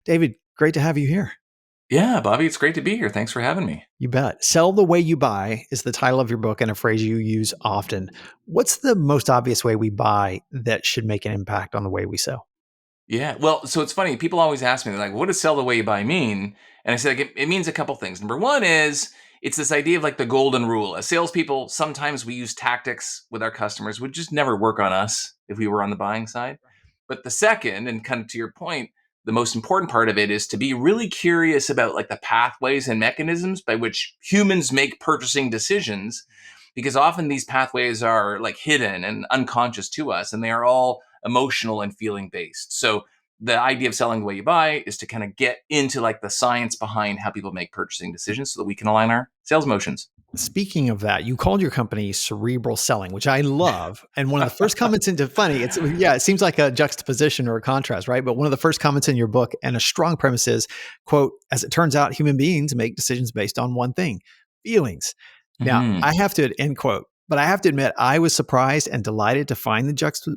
David, great to have you here. Yeah, Bobby, it's great to be here. Thanks for having me. You bet. Sell the way you buy is the title of your book and a phrase you use often. What's the most obvious way we buy that should make an impact on the way we sell? Yeah, well, so it's funny. People always ask me, they're like, what does sell the way you buy mean? And I say, like, it means a couple things. Number one is it's this idea of like the golden rule. As salespeople, sometimes we use tactics with our customers would just never work on us if we were on the buying side. But the second, and kind of to your point, the most important part of it is to be really curious about like the pathways and mechanisms by which humans make purchasing decisions, because often these pathways are like hidden and unconscious to us, and they are all emotional and feeling based. So the idea of selling the way you buy is to kind of get into like the science behind how people make purchasing decisions so that we can align our sales motions. Speaking of that, you called your company Cerebral Selling, which I love. And one of the first comments into funny, it seems like a juxtaposition or a contrast, right? But one of the first comments in your book and a strong premise is, quote, as it turns out, human beings make decisions based on one thing, feelings. Now, Hmm. I have to, end quote, but I have to admit, I was surprised and delighted to find the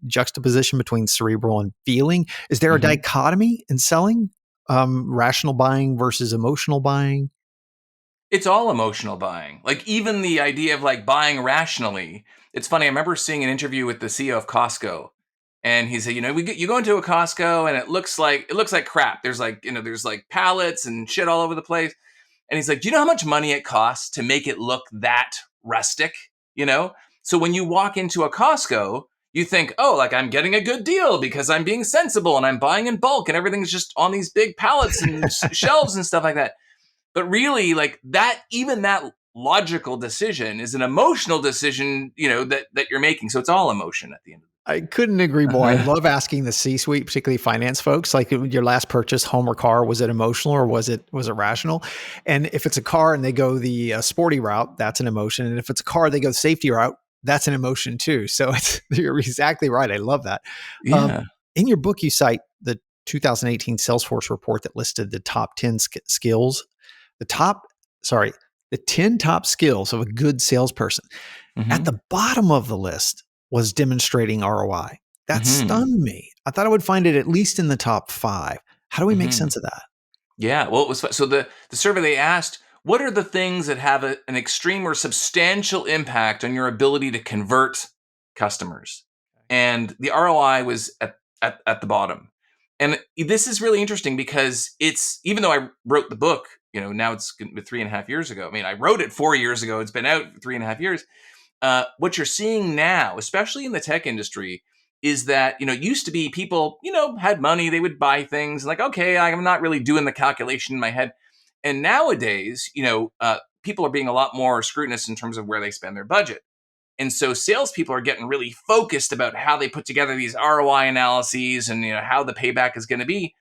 juxtaposition between cerebral and feeling. Is there a Hmm. dichotomy in selling, rational buying versus emotional buying? It's all emotional buying. Like even the idea of like buying rationally. It's funny. I remember seeing an interview with the CEO of Costco, and he said, you go into a Costco and it looks like crap. There's like pallets and shit all over the place. And he's like, do you know how much money it costs to make it look that rustic? You know? So when you walk into a Costco, you think, oh, like I'm getting a good deal because I'm being sensible and I'm buying in bulk and everything's just on these big pallets and shelves and stuff like that. But really, like that, even that logical decision is an emotional decision, that you're making. So it's all emotion at the end of I couldn't agree more. I it. love asking the C-suite, particularly finance folks, like your last purchase, home or car, was it emotional or was it rational? And if it's a car and they go the sporty route, that's an emotion. And if it's a car they go the safety route, that's an emotion too. So you're exactly right. I love that. Um, Yeah. in your book, you cite the 2018 Salesforce report that listed the top 10 skills, the top, sorry, the 10 top skills of a good salesperson. At Hmm. the bottom of the list was demonstrating ROI. That Hmm. stunned me. I thought I would find it at least in the top five. How do we make Hmm. sense of that? Yeah. Well, it was so the survey they asked, what are the things that have an extreme or substantial impact on your ability to convert customers? And the ROI was at the bottom. And this is really interesting because it's, even though I wrote the book, now it's 3.5 years ago. I mean, I wrote it 4 years ago. It's been out for 3.5 years. What you're seeing now, especially in the tech industry, is that it used to be people had money, they would buy things like, okay, I'm not really doing the calculation in my head. And nowadays, people are being a lot more scrutinous in terms of where they spend their budget. And so salespeople are getting really focused about how they put together these ROI analyses and how the payback is going to be.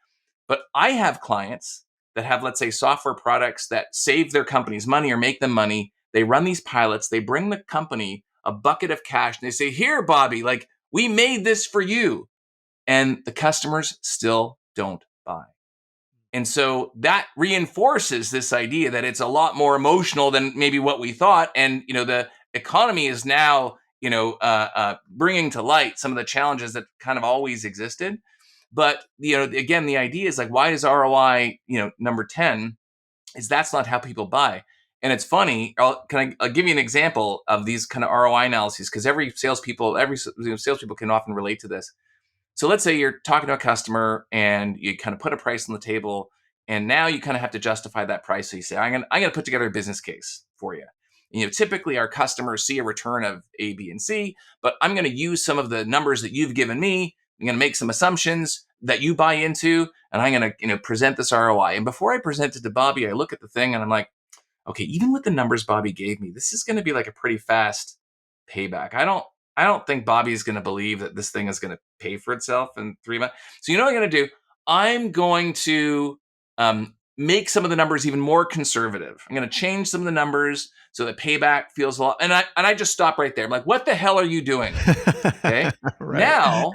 But I have clients that have, let's say, software products that save their companies money or make them money. They run these pilots, they bring the company a bucket of cash, and they say, here, Bobby, like we made this for you. And the customers still don't buy. And so that reinforces this idea that it's a lot more emotional than maybe what we thought. And, the economy is now, bringing to light some of the challenges that kind of always existed. But, again, the idea is like, why is ROI, number 10 is that's not how people buy. And it's funny. I'll give you an example of these kind of ROI analyses because every salespeople can often relate to this. So let's say you're talking to a customer and you kind of put a price on the table, and now you kind of have to justify that price. So you say, I'm gonna put together a business case for you. Typically our customers see a return of A, B, and C, but I'm going to use some of the numbers that you've given me. I'm going to make some assumptions that you buy into, and I'm going to, present this ROI. And before I present it to Bobby, I look at the thing and I'm like, okay, even with the numbers Bobby gave me, this is going to be like a pretty fast payback. I don't think Bobby's going to believe that this thing is going to pay for itself in 3 months. So you know what I'm going to do? I'm going to make some of the numbers even more conservative. I'm going to change some of the numbers so that payback feels a lot. And I just stop right there. I'm like, what the hell are you doing? Okay. Right. Now,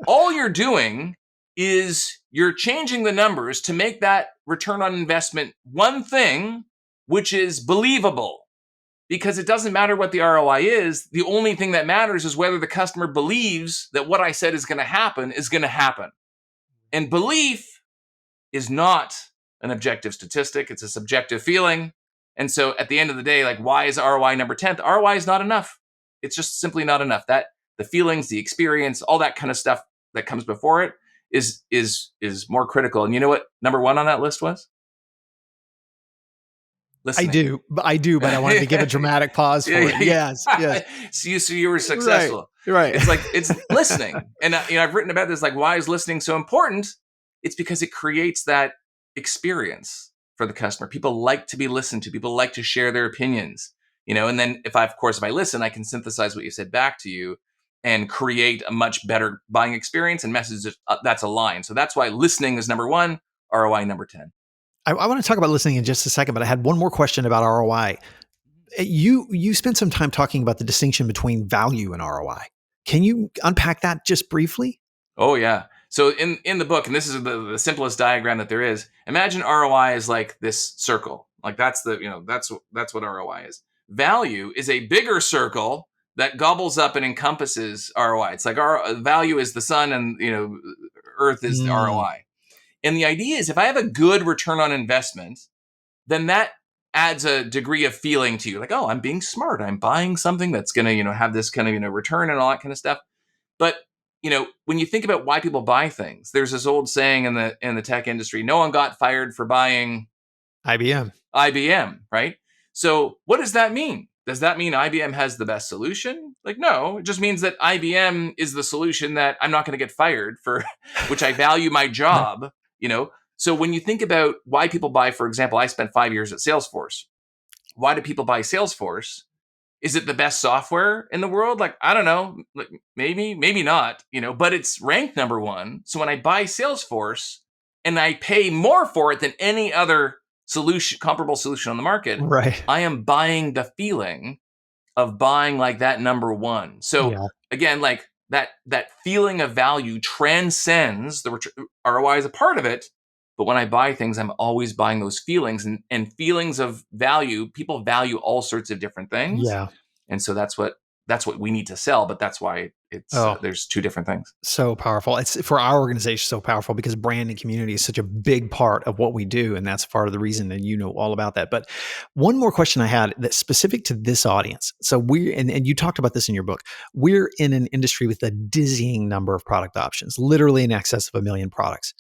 all you're doing is you're changing the numbers to make that return on investment one thing, which is believable. Because it doesn't matter what the ROI is. The only thing that matters is whether the customer believes that what I said is going to happen is going to happen. And belief is not an objective statistic. It's a subjective feeling. And so at the end of the day, like, why is ROI number 10? The ROI is not enough. It's just simply not enough. That the feelings, the experience, all that kind of stuff that comes before it is more critical. And you know what number 1 on that list was? Listening. I do, but I wanted to give a dramatic pause for it. Yes, yes. So you were successful. Right. It's like, it's listening. And I've written about this, like, why is listening so important? It's because it creates that experience for the customer. People like to be listened to. People like to share their opinions, and then if I listen, I can synthesize what you said back to you and create a much better buying experience and message that's aligned. So that's why listening is number 1, ROI number 10. I want to talk about listening in just a second, but I had one more question about ROI. You spent some time talking about the distinction between value and ROI. Can you unpack that just briefly? Oh yeah. So in the book, and this is the simplest diagram that there is, imagine ROI is like this circle. Like that's that's what ROI is. Value is a bigger circle that gobbles up and encompasses ROI. It's like our value is the sun, and Earth is the ROI. And the idea is, if I have a good return on investment, then that adds a degree of feeling to you. Like, oh, I'm being smart. I'm buying something that's going to, have this kind of, return and all that kind of stuff. But, when you think about why people buy things, there's this old saying in the tech industry, no one got fired for buying IBM, right? So what does that mean? Does that mean IBM has the best solution? Like, no, it just means that IBM is the solution that I'm not going to get fired for, which I value my job. So when you think about why people buy, for example, I spent 5 years at Salesforce. Why do people buy Salesforce? Is it the best software in the world? Like, I don't know, like maybe not, but it's ranked number 1. So when I buy Salesforce and I pay more for it than any other comparable solution on the market, right? I am buying the feeling of buying like that number 1. So again, like, that feeling of value transcends the ROI is a part of it. But when I buy things, I'm always buying those feelings, and feelings of value. People value all sorts of different things. Yeah. And so that's what we need to sell. But that's why it's there's 2 different things. So powerful. It's for our organization so powerful because brand and community is such a big part of what we do. And that's part of the reason that you know all about that. But one more question I had that's specific to this audience. So and you talked about this in your book, we're in an industry with a dizzying number of product options, literally in excess of 1 million products.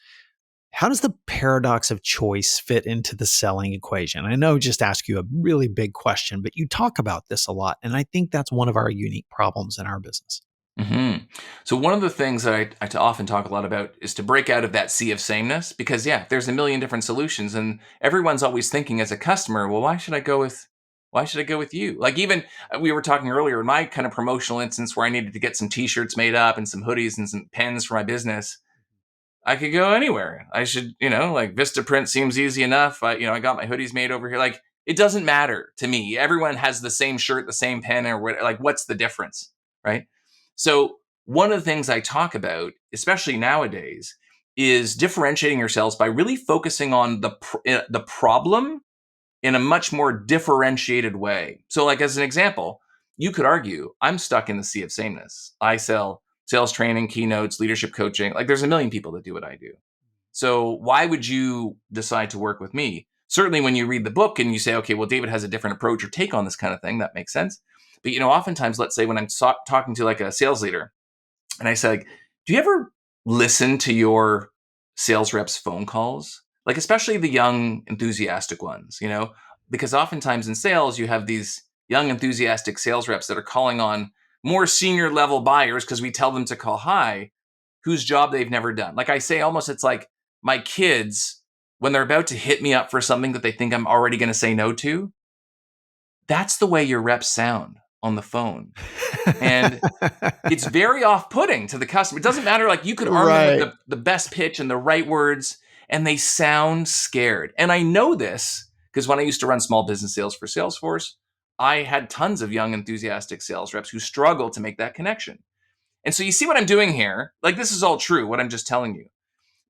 How does the paradox of choice fit into the selling equation? I know just ask you a really big question, but you talk about this a lot. And I think that's one of our unique problems in our business. Mm-hmm. So one of the things that I often talk a lot about is to break out of that sea of sameness, because there's a million different solutions, and everyone's always thinking as a customer, well, why should I go with you? Like, even we were talking earlier in my kind of promotional instance where I needed to get some t-shirts made up and some hoodies and some pens for my business. I could go anywhere. I should, like, Vistaprint seems easy enough. I got my hoodies made over here. Like, it doesn't matter to me. Everyone has the same shirt, the same pen, or what. Like, what's the difference, right? So one of the things I talk about, especially nowadays, is differentiating yourselves by really focusing on the problem in a much more differentiated way. So, like, as an example, you could argue I'm stuck in the sea of sameness. I sell sales training, keynotes, leadership coaching. Like, there's a million people that do what I do. So why would you decide to work with me? Certainly when you read the book and you say, okay, well, David has a different approach or take on this kind of thing, that makes sense. But, oftentimes, let's say when I'm talking to like a sales leader and I say, like, do you ever listen to your sales reps' phone calls? Like, especially the young, enthusiastic ones, because oftentimes in sales, you have these young, enthusiastic sales reps that are calling on more senior level buyers because we tell them to call high, whose job they've never done. Like I say, almost it's like my kids, when they're about to hit me up for something that they think I'm already going to say no to. That's the way your reps sound on the phone. And it's very off-putting to the customer. It doesn't matter. Like, you could arm them with the best pitch and the right words, and they sound scared. And I know this because when I used to run small business sales for Salesforce, I had tons of young, enthusiastic sales reps who struggled to make that connection. And so you see what I'm doing here? Like, this is all true, what I'm just telling you.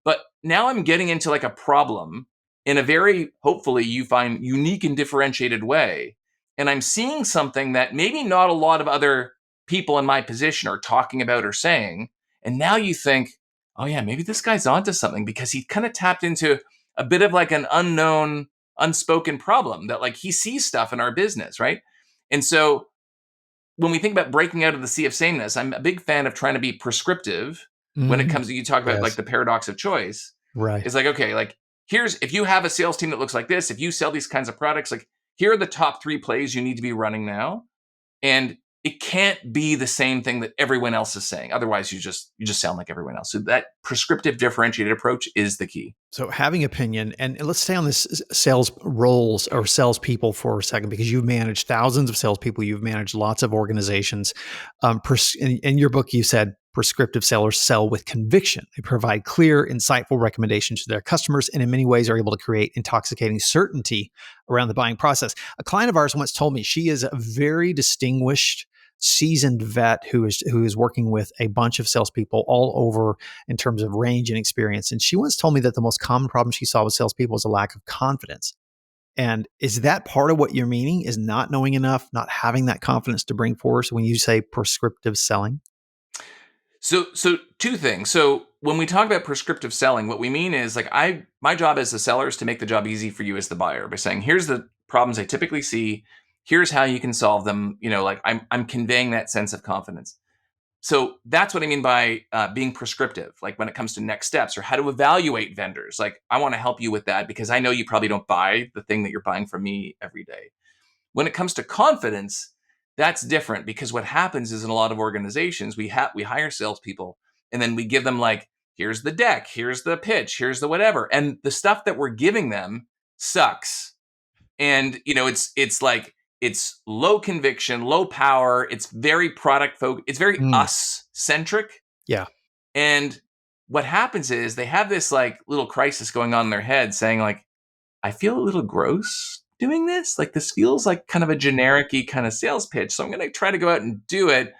But now I'm getting into like a problem in a very, hopefully you find, unique and differentiated way. And I'm seeing something that maybe not a lot of other people in my position are talking about or saying. And now you think, oh yeah, maybe this guy's onto something, because he kind of tapped into a bit of like an unknown, unspoken problem that like he sees stuff in our business, right? And so when we think about breaking out of the sea of sameness, I'm a big fan of trying to be prescriptive when it Mhm. comes to, you talk about like Yes. the paradox of choice. Right. It's like, okay, like here's, if you have a sales team that looks like this, if you sell these kinds of products, like here are the top 3 plays you need to be running now. And it can't be the same thing that everyone else is saying. Otherwise, you just sound like everyone else. So that prescriptive differentiated approach is the key. So having opinion, and let's stay on this sales roles or salespeople for a second, because you've managed thousands of salespeople, you've managed lots of organizations. In your book, you said prescriptive sellers sell with conviction. They provide clear, insightful recommendations to their customers, and in many ways are able to create intoxicating certainty around the buying process. A client of ours once told me she is a very distinguished, seasoned vet who is working with a bunch of salespeople all over in terms of range and experience. And she once told me that the most common problem she saw with salespeople was a lack of confidence. And is that part of what you're meaning? Is not knowing enough, not having that confidence to bring forth when you say prescriptive selling? So two things. So when we talk about prescriptive selling, what we mean is like my job as a seller is to make the job easy for you as the buyer by saying, here's the problems I typically see. Here's how you can solve them. Like I'm conveying that sense of confidence. So that's what I mean by being prescriptive, like when it comes to next steps or how to evaluate vendors. Like I want to help you with that because I know you probably don't buy the thing that you're buying from me every day. When it comes to confidence, that's different because what happens is in a lot of organizations, we hire salespeople and then we give them like, here's the deck, here's the pitch, here's the whatever. And the stuff that we're giving them sucks. And it's like it's low conviction, low power. It's very product focused. It's very Mm, us centric. yeah. And what happens is they have this like little crisis going on in their head, saying like, I feel a little gross doing this. Like this feels like kind of a generic-y kind of sales pitch. So I'm going to try to go out and do it,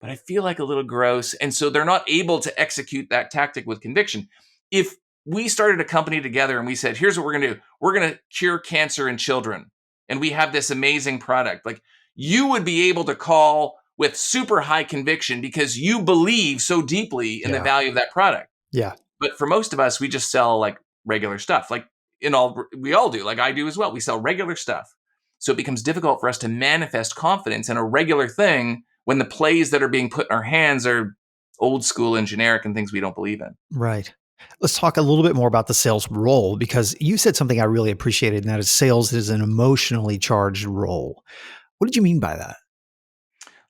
but I feel like a little gross. And so they're not able to execute that tactic with conviction. If we started a company together and we said, here's what we're going to do. We're going to cure cancer in children. And we have this amazing product. Like you would be able to call with super high conviction because you believe so deeply in the Yeah. value of that product. Yeah. But for most of us, we just sell like regular stuff. Like we all do, like I do as well. We sell regular stuff. So it becomes difficult for us to manifest confidence in a regular thing when the plays that are being put in our hands are old school and generic and things we don't believe in. Right. Let's talk a little bit more about the sales role, because you said something I really appreciated, and that is sales is an emotionally charged role. What did you mean by that?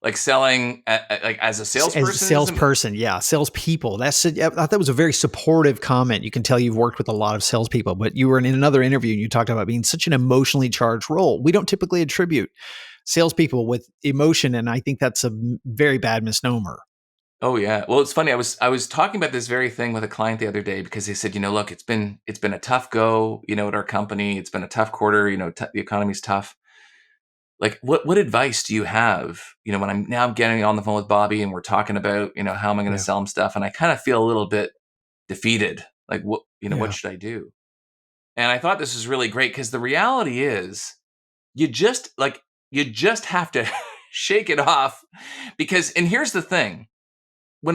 Like selling, like as a As a salesperson, salesperson, yeah, salespeople. I thought that was a very supportive comment. You can tell you've worked with a lot of salespeople, but you were in another interview and you talked about being such an emotionally charged role. We don't typically attribute salespeople with emotion, and I think that's a very bad misnomer. Oh yeah. Well, it's funny. I was talking about this very thing with a client the other day because they said, look, it's been a tough go, at our company. It's been a tough quarter. The economy's tough. Like, what advice do you have? When I'm getting on the phone with Bobby and we're talking about, how am I going to Yeah. sell him stuff, and I kind of feel a little bit defeated. Like, what Yeah. should I do? And I thought this was really great because the reality is, you just have to shake it off because. And here's the thing: when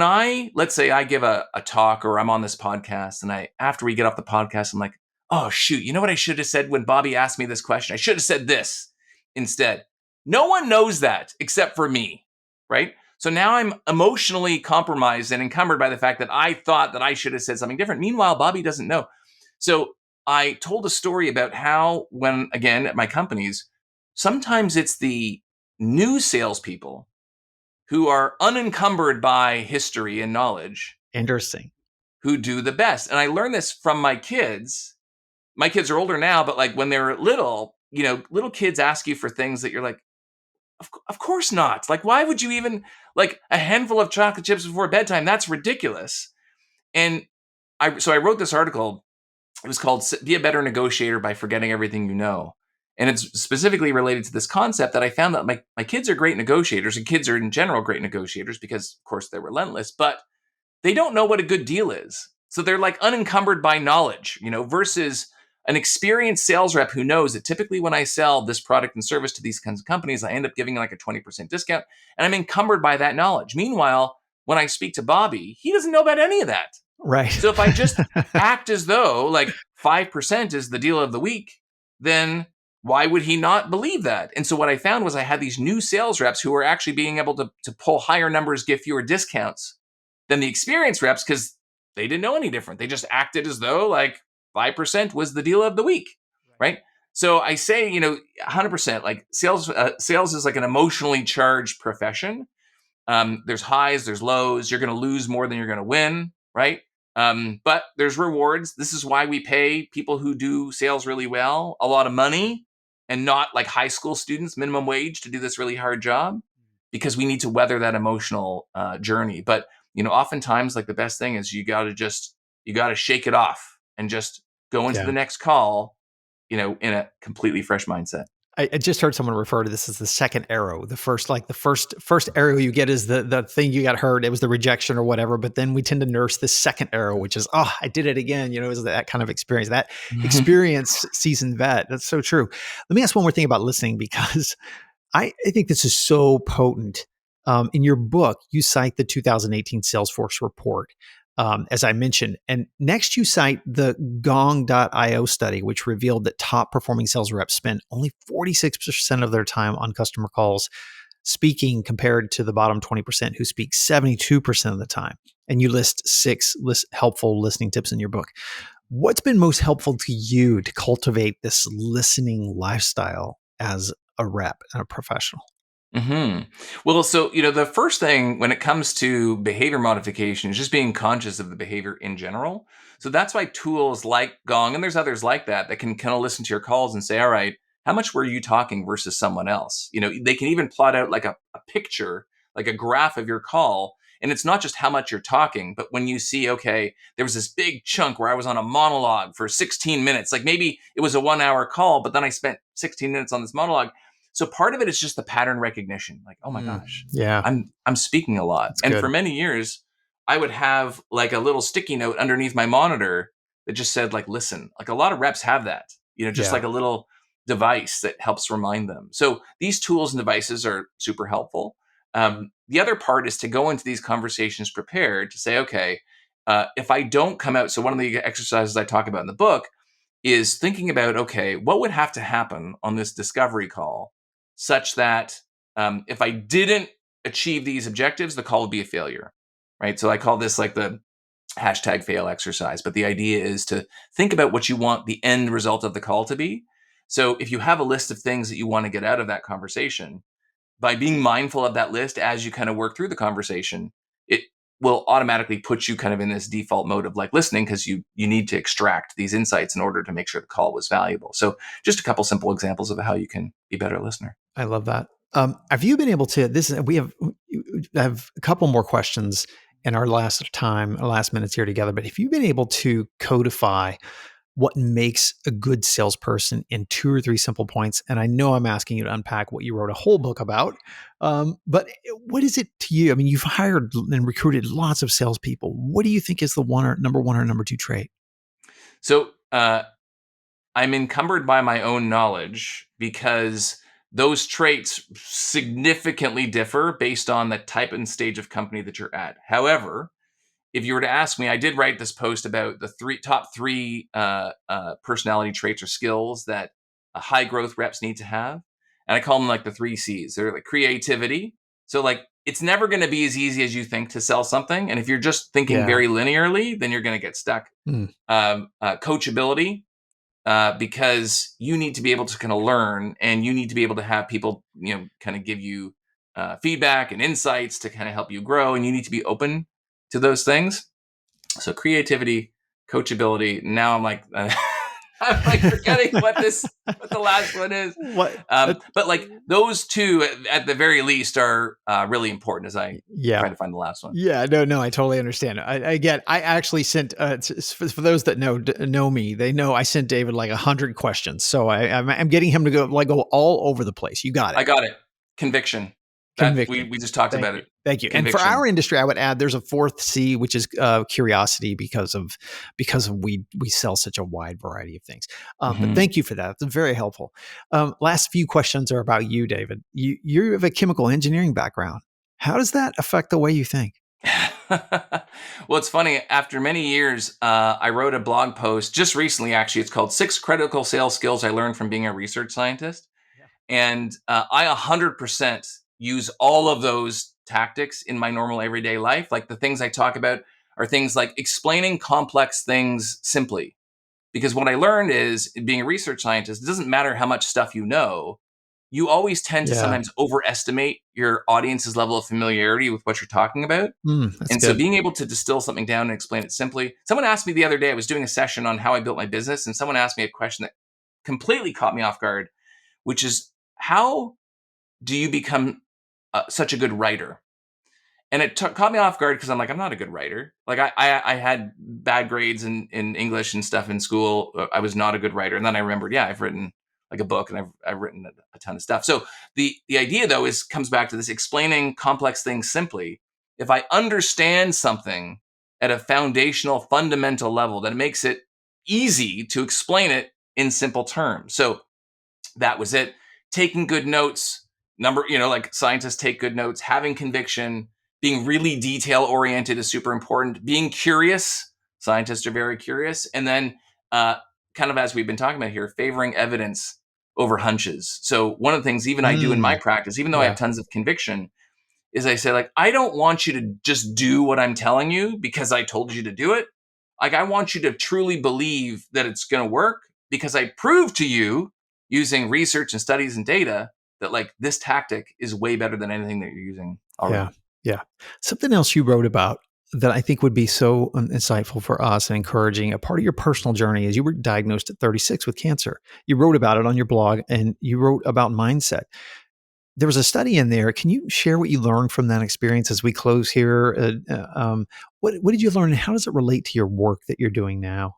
let's say I give a talk or I'm on this podcast and after we get off the podcast, I'm like, oh shoot, you know what I should have said when Bobby asked me this question? I should have said this instead. No one knows that except for me, right? So now I'm emotionally compromised and encumbered by the fact that I thought that I should have said something different. Meanwhile, Bobby doesn't know. So I told a story about how, when again at my companies, sometimes it's the new salespeople who are unencumbered by history and knowledge Interesting. who do the best. And I learned this from my kids. My kids are older now, but like when they're little, little kids ask you for things that you're like, of course not. Like, why would you even like a handful of chocolate chips before bedtime? That's ridiculous. And so I wrote this article. It was called Be a Better Negotiator by Forgetting Everything You Know. And it's specifically related to this concept that I found that my kids are great negotiators, and kids are in general great negotiators because, of course, they're relentless, but they don't know what a good deal is. So they're like unencumbered by knowledge, versus an experienced sales rep who knows that typically when I sell this product and service to these kinds of companies, I end up giving like a 20% discount, and I'm encumbered by that knowledge. Meanwhile, when I speak to Bobby, he doesn't know about any of that. Right. So if I just act as though like 5% is the deal of the week, then why would he not believe that? And so what I found was I had these new sales reps who were actually being able to pull higher numbers, give fewer discounts than the experienced reps because they didn't know any different. They just acted as though like 5% was the deal of the week, right? So I say, 100%, like sales is like an emotionally charged profession. There's highs, there's lows. You're going to lose more than you're going to win, right? But there's rewards. This is why we pay people who do sales really well a lot of money and not like high school students, minimum wage, to do this really hard job, because we need to weather that emotional journey. But oftentimes, like the best thing is you got to shake it off and just go into Yeah. the next call, in a completely fresh mindset. I just heard someone refer to this as the second arrow. The first arrow you get is the thing you got hurt. It was the rejection or whatever. But then we tend to nurse the second arrow, which is, oh, I did it again. It was that kind of experience, that experience seasoned vet. That's so true. Let me ask one more thing about listening, because I think this is so potent. In your book, you cite the 2018 Salesforce report, as I mentioned. And next, you cite the Gong.io study, which revealed that top performing sales reps spend only 46% of their time on customer calls speaking, compared to the bottom 20% who speak 72% of the time. And you list 6 helpful listening tips in your book. What's been most helpful to you to cultivate this listening lifestyle as a rep and a professional? Well, so, the first thing when it comes to behavior modification is just being conscious of the behavior in general. So that's why tools like Gong, and there's others like that can kind of listen to your calls and say, all right, how much were you talking versus someone else? They can even plot out like a picture, like a graph of your call. And it's not just how much you're talking, but when you see, okay, there was this big chunk where I was on a monologue for 16 minutes, like maybe it was a 1 hour call, but then I spent 16 minutes on this monologue. So part of it is just the pattern recognition. Like, oh my gosh, Yeah, I'm speaking a lot. that's And good. for many years, I would have like a little sticky note underneath my monitor that just said like, listen. Like a lot of reps have that, just Yeah. like a little device that helps remind them. So these tools and devices are super helpful. The other part is to go into these conversations prepared to say, okay, if I don't come out, so one of the exercises I talk about in the book is thinking about, okay, what would have to happen on this discovery call such that if I didn't achieve these objectives, the call would be a failure, right? So I call this like the #fail exercise. But the idea is to think about what you want the end result of the call to be. So if you have a list of things that you want to get out of that conversation, by being mindful of that list as you kind of work through the conversation, it will automatically put you kind of in this default mode of like listening, because you need to extract these insights in order to make sure the call was valuable. So just a couple simple examples of how you can be a better listener. I love that. Have you been able to? We have a couple more questions in our last minutes here together. But have you been able to codify what makes a good salesperson in 2 or 3 simple points? And I know I'm asking you to unpack what you wrote a whole book about, but what is it to you? I mean, you've hired and recruited lots of salespeople. What do you think is the number one or number 2 trait? So I'm encumbered by my own knowledge because those traits significantly differ based on the type and stage of company that you're at. However, if you were to ask me, I did write this post about the top three personality traits or skills that high growth reps need to have. And I call them like the 3 C's. They're like creativity. So like it's never going to be as easy as you think to sell something. And if you're just thinking Yeah. very linearly, then you're going to get stuck. Mm. Coachability, because you need to be able to kind of learn, and you need to be able to have people, kind of give you feedback and insights to kind of help you grow. And you need to be open to those things. So creativity, coachability. Now I'm like, I'm like forgetting what the last one is. What? But like those two at the very least are really important as I Yeah. try to find the last one. Yeah, no, I totally understand. I actually sent, for those that know me, they know I sent David like 100 questions. So I'm getting him to go all over the place. You got it. I got it. Conviction. That Conviction. we just talked Thank about you. it. Thank you. And for Conviction. our industry, I would add there's a 4th C, which is curiosity, because we sell such a wide variety of things. But thank you for that. It's very helpful. Last few questions are about you, David. You have a chemical engineering background. How does that affect the way you think? Well, it's funny. After many years, I wrote a blog post just recently. Actually, it's called Six Critical Sales Skills I Learned from Being a Research Scientist. Yeah. And I 100% use all of those tactics in my normal everyday life. Like the things I talk about are things like explaining complex things simply. Because what I learned is being a research scientist, it doesn't matter how much stuff you know, you always tend to Yeah. sometimes overestimate your audience's level of familiarity with what you're talking about. That's And so good. being able to distill something down and explain it simply. Someone asked me the other day, I was doing a session on how I built my business, and someone asked me a question that completely caught me off guard, which is how do you become such a good writer? And it caught me off guard because I'm like, I'm not a good writer. Like I had bad grades in English and stuff in school. I was not a good writer. And then I remembered, yeah, I've written like a book and I've written a ton of stuff. So the idea though is comes back to this explaining complex things simply. If I understand something at a foundational, fundamental level, then it makes it easy to explain it in simple terms. So that was it. Taking good notes, like scientists take good notes, having conviction, being really detail oriented is super important. Being curious, scientists are very curious. And then, uh, kind of as we've been talking about here, favoring evidence over hunches. So, one of the things even I do in my Mm, practice, even though I have yeah. tons of conviction, is I say, like, I don't want you to just do what I'm telling you because I told you to do it. Like, I want you to truly believe that it's going to work because I proved to you using research and studies and data that, like, this tactic is way better than anything that you're using Yeah. already. Yeah. Something else you wrote about that I think would be so insightful for us and encouraging, a part of your personal journey is you were diagnosed at 36 with cancer. You wrote about it on your blog and you wrote about mindset. There was a study in there. Can you share what you learned from that experience as we close here? What did you learn and how does it relate to your work that you're doing now?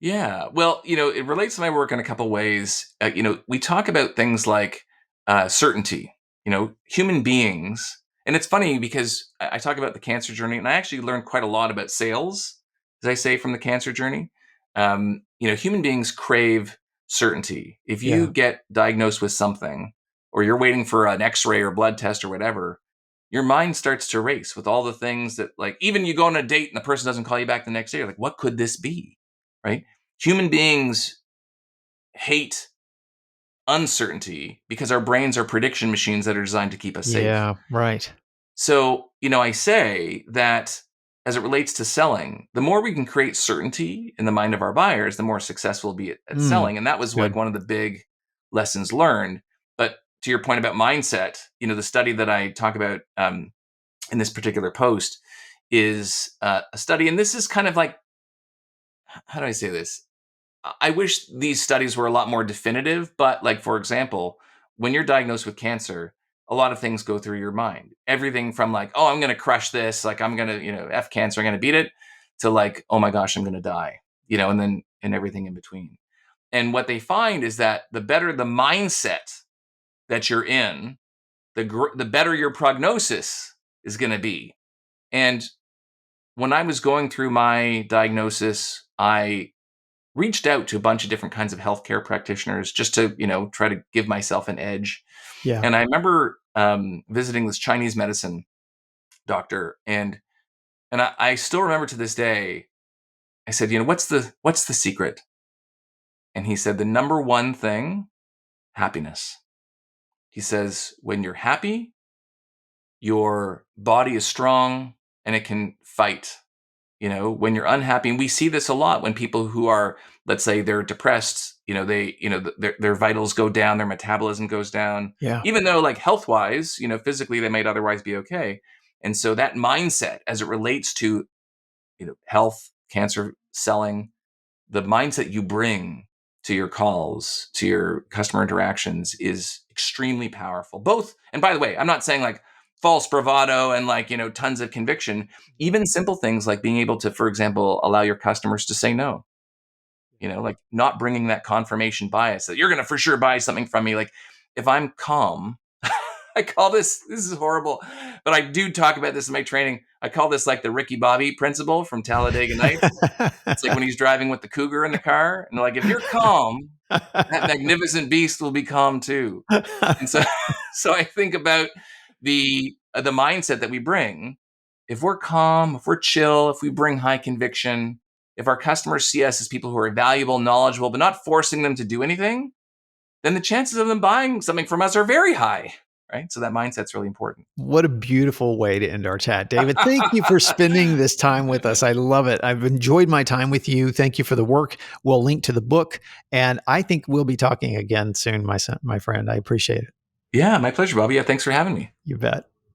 Yeah. Well, it relates to my work in a couple ways. We talk about things like certainty, human beings. And it's funny because I talk about the cancer journey and I actually learned quite a lot about sales, as I say, from the cancer journey. Human beings crave certainty. If you Yeah. get diagnosed with something or you're waiting for an x ray or blood test or whatever, your mind starts to race with all the things that, like, even you go on a date and the person doesn't call you back the next day. You're like, what could this be? Right? Human beings hate uncertainty because our brains are prediction machines that are designed to keep us safe. Yeah. Right. So, I say that as it relates to selling, the more we can create certainty in the mind of our buyers, the more successful we'll be at Mm, selling. And that was like good. one of the big lessons learned. But to your point about mindset, the study that I talk about in this particular post is a study. And this is kind of like, how do I say this? I wish these studies were a lot more definitive, but like, for example, when you're diagnosed with cancer, a lot of things go through your mind. Everything from like, oh, I'm going to crush this, like I'm going to, F cancer, I'm going to beat it, to like, oh my gosh, I'm going to die, and everything in between. And what they find is that the better the mindset that you're in, the better your prognosis is going to be. And when I was going through my diagnosis, I reached out to a bunch of different kinds of healthcare practitioners just to, try to give myself an edge. Yeah. And I remember visiting this Chinese medicine doctor, and I still remember to this day. I said, what's the secret? And he said, the number one thing, happiness. He says, when you're happy, your body is strong and it can fight. When you're unhappy, and we see this a lot when people who are, let's say, they're depressed, their vitals go down, their metabolism goes down, Yeah. even though, like, health wise, physically they might otherwise be okay. And so that mindset, as it relates to, health, cancer, selling, the mindset you bring to your calls, to your customer interactions is extremely powerful. Both, and by the way, I'm not saying like false bravado and like, tons of conviction, even simple things like being able to, for example, allow your customers to say no, like not bringing that confirmation bias that you're going to for sure buy something from me. Like if I'm calm, I call this is horrible, but I do talk about this in my training. I call this like the Ricky Bobby principle from Talladega Nights. It's like when he's driving with the cougar in the car, and they're like, if you're calm, that magnificent beast will be calm too. And so, so I think about the mindset that we bring. if we're calm, if we're chill, if we bring high conviction, if our customers see us as people who are valuable, knowledgeable, but not forcing them to do anything, then the chances of them buying something from us are very high, right? So that mindset's really important. What a beautiful way to end our chat. David, thank you for spending this time with us. I love it. I've enjoyed my time with you. Thank you for the work. We'll link to the book. And I think we'll be talking again soon, my friend. I appreciate it. Yeah, my pleasure, Bobby. Yeah, thanks for having me. You bet.